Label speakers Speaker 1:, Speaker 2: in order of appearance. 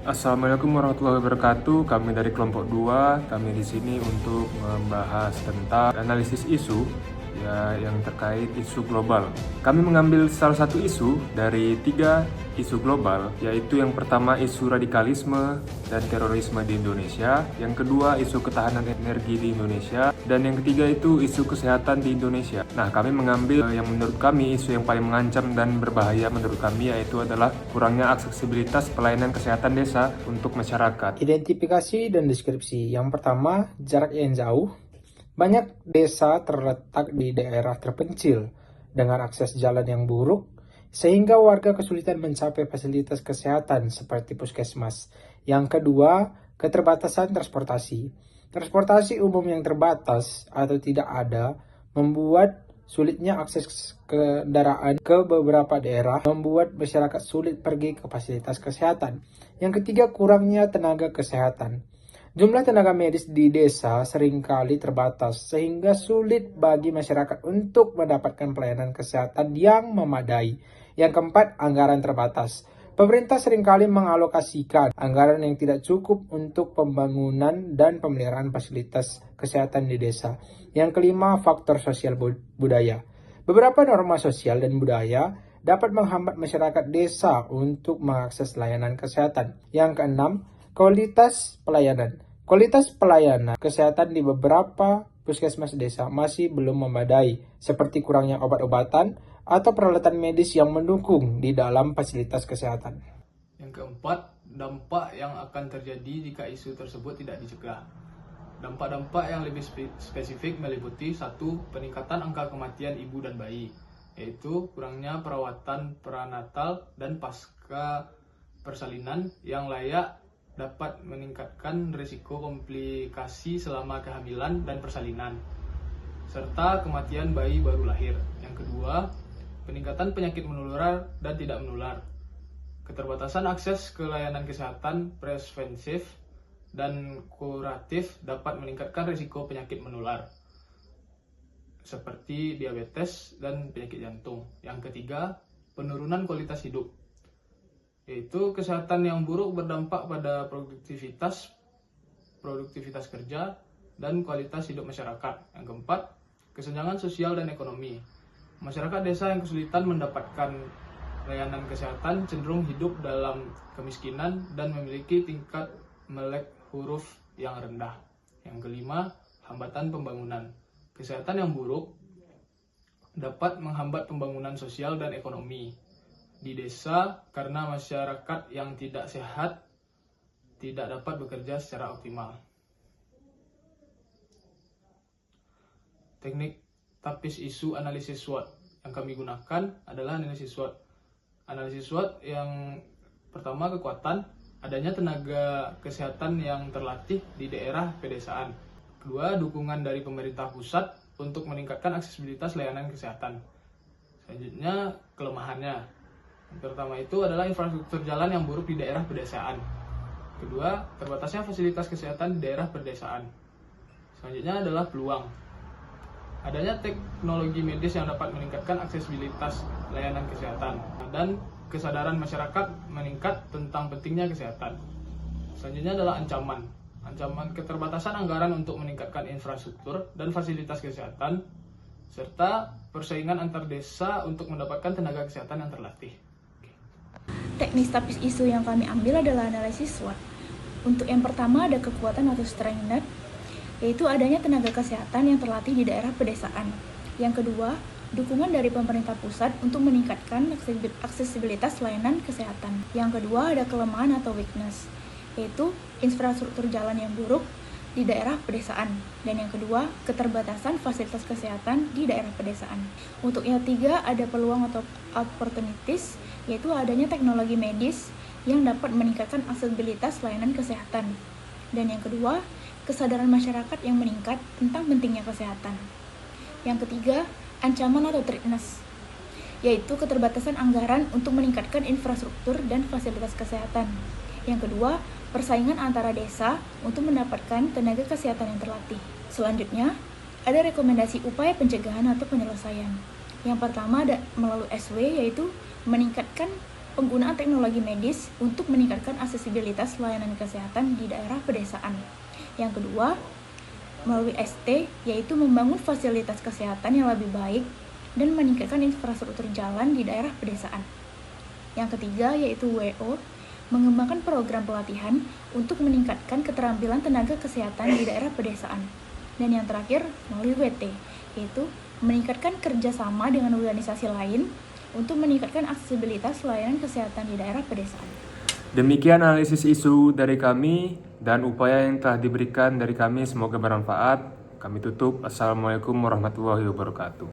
Speaker 1: Assalamualaikum warahmatullahi wabarakatuh. Kami dari kelompok 2, kami di sini untuk membahas tentang analisis isu yang terkait isu global. Kami mengambil salah satu isu dari 3 isu global, yaitu yang pertama isu radikalisme dan terorisme di Indonesia, yang kedua isu ketahanan energi di Indonesia, dan yang ketiga itu isu kesehatan di Indonesia. Nah, kami mengambil yang menurut kami isu yang paling mengancam dan berbahaya menurut kami, yaitu adalah kurangnya aksesibilitas pelayanan kesehatan desa untuk masyarakat.
Speaker 2: Identifikasi dan deskripsi. Yang pertama, jarak yang jauh. Banyak desa terletak di daerah terpencil dengan akses jalan yang buruk, sehingga warga kesulitan mencapai fasilitas kesehatan seperti puskesmas. Yang kedua, keterbatasan transportasi. Transportasi umum yang terbatas atau tidak ada membuat sulitnya akses kendaraan ke beberapa daerah, membuat masyarakat sulit pergi ke fasilitas kesehatan. Yang ketiga, kurangnya tenaga kesehatan. Jumlah tenaga medis di desa seringkali terbatas, sehingga sulit bagi masyarakat untuk mendapatkan pelayanan kesehatan yang memadai. Yang keempat, anggaran terbatas. Pemerintah seringkali mengalokasikan anggaran yang tidak cukup untuk pembangunan dan pemeliharaan fasilitas kesehatan di desa. Yang kelima, faktor sosial budaya. Beberapa norma sosial dan budaya dapat menghambat masyarakat desa untuk mengakses layanan kesehatan. Yang keenam, kualitas pelayanan. Kualitas pelayanan kesehatan di beberapa puskesmas desa masih belum memadai, seperti kurangnya obat-obatan atau peralatan medis yang mendukung di dalam fasilitas kesehatan.
Speaker 3: Yang keempat, dampak yang akan terjadi jika isu tersebut tidak dicegah. Dampak-dampak yang lebih spesifik meliputi 1. Peningkatan angka kematian ibu dan bayi, yaitu kurangnya perawatan prenatal dan pasca persalinan yang layak dapat meningkatkan risiko komplikasi selama kehamilan dan persalinan, serta kematian bayi baru lahir. Yang kedua, peningkatan penyakit menular dan tidak menular. Keterbatasan akses ke layanan kesehatan preventif dan kuratif dapat meningkatkan risiko penyakit menular, seperti diabetes dan penyakit jantung. Yang ketiga, penurunan kualitas hidup, yaitu kesehatan yang buruk berdampak pada produktivitas kerja dan kualitas hidup masyarakat. Yang keempat, kesenjangan sosial dan ekonomi. Masyarakat desa yang kesulitan mendapatkan layanan kesehatan cenderung hidup dalam kemiskinan dan memiliki tingkat melek huruf yang rendah. Yang kelima, hambatan pembangunan. Kesehatan yang buruk dapat menghambat pembangunan sosial dan ekonomi di desa karena masyarakat yang tidak sehat tidak dapat bekerja secara optimal. Teknik tapis isu analisis SWOT yang kami gunakan adalah analisis SWOT. Analisis SWOT yang pertama, kekuatan, adanya tenaga kesehatan yang terlatih di daerah pedesaan. Kedua, dukungan dari pemerintah pusat untuk meningkatkan aksesibilitas layanan kesehatan. Selanjutnya, kelemahannya. Yang pertama itu adalah infrastruktur jalan yang buruk di daerah pedesaan. Kedua, terbatasnya fasilitas kesehatan di daerah pedesaan. Selanjutnya adalah peluang. Adanya teknologi medis yang dapat meningkatkan aksesibilitas layanan kesehatan dan kesadaran masyarakat meningkat tentang pentingnya kesehatan. Selanjutnya adalah ancaman. Ancaman keterbatasan anggaran untuk meningkatkan infrastruktur dan fasilitas kesehatan, serta persaingan antar desa untuk mendapatkan tenaga kesehatan yang terlatih.
Speaker 4: Teknis tapis isu yang kami ambil adalah analisis SWOT. Untuk yang pertama ada kekuatan atau strength, yaitu adanya tenaga kesehatan yang terlatih di daerah pedesaan. Yang kedua, dukungan dari pemerintah pusat untuk meningkatkan aksesibilitas layanan kesehatan. Yang kedua ada kelemahan atau weakness, yaitu infrastruktur jalan yang buruk di daerah pedesaan. Dan yang kedua, keterbatasan fasilitas kesehatan di daerah pedesaan. Untuk yang ketiga ada peluang atau opportunities, yaitu adanya teknologi medis yang dapat meningkatkan aksesibilitas layanan kesehatan. Dan yang kedua, kesadaran masyarakat yang meningkat tentang pentingnya kesehatan. Yang ketiga, ancaman atau threatness, yaitu keterbatasan anggaran untuk meningkatkan infrastruktur dan fasilitas kesehatan. Yang kedua, persaingan antara desa untuk mendapatkan tenaga kesehatan yang terlatih. Selanjutnya, ada rekomendasi upaya pencegahan atau penyelesaian. Yang pertama ada melalui SW, yaitu meningkatkan penggunaan teknologi medis untuk meningkatkan aksesibilitas layanan kesehatan di daerah pedesaan. Yang kedua, melalui ST, yaitu membangun fasilitas kesehatan yang lebih baik dan meningkatkan infrastruktur jalan di daerah pedesaan. Yang ketiga, yaitu WO, mengembangkan program pelatihan untuk meningkatkan keterampilan tenaga kesehatan di daerah pedesaan. Dan yang terakhir, melalui WT, yaitu meningkatkan kerjasama dengan organisasi lain untuk meningkatkan aksesibilitas layanan kesehatan di daerah pedesaan.
Speaker 1: Demikian analisis isu dari kami dan upaya yang telah diberikan dari kami, semoga bermanfaat. Kami tutup. Assalamualaikum warahmatullahi wabarakatuh.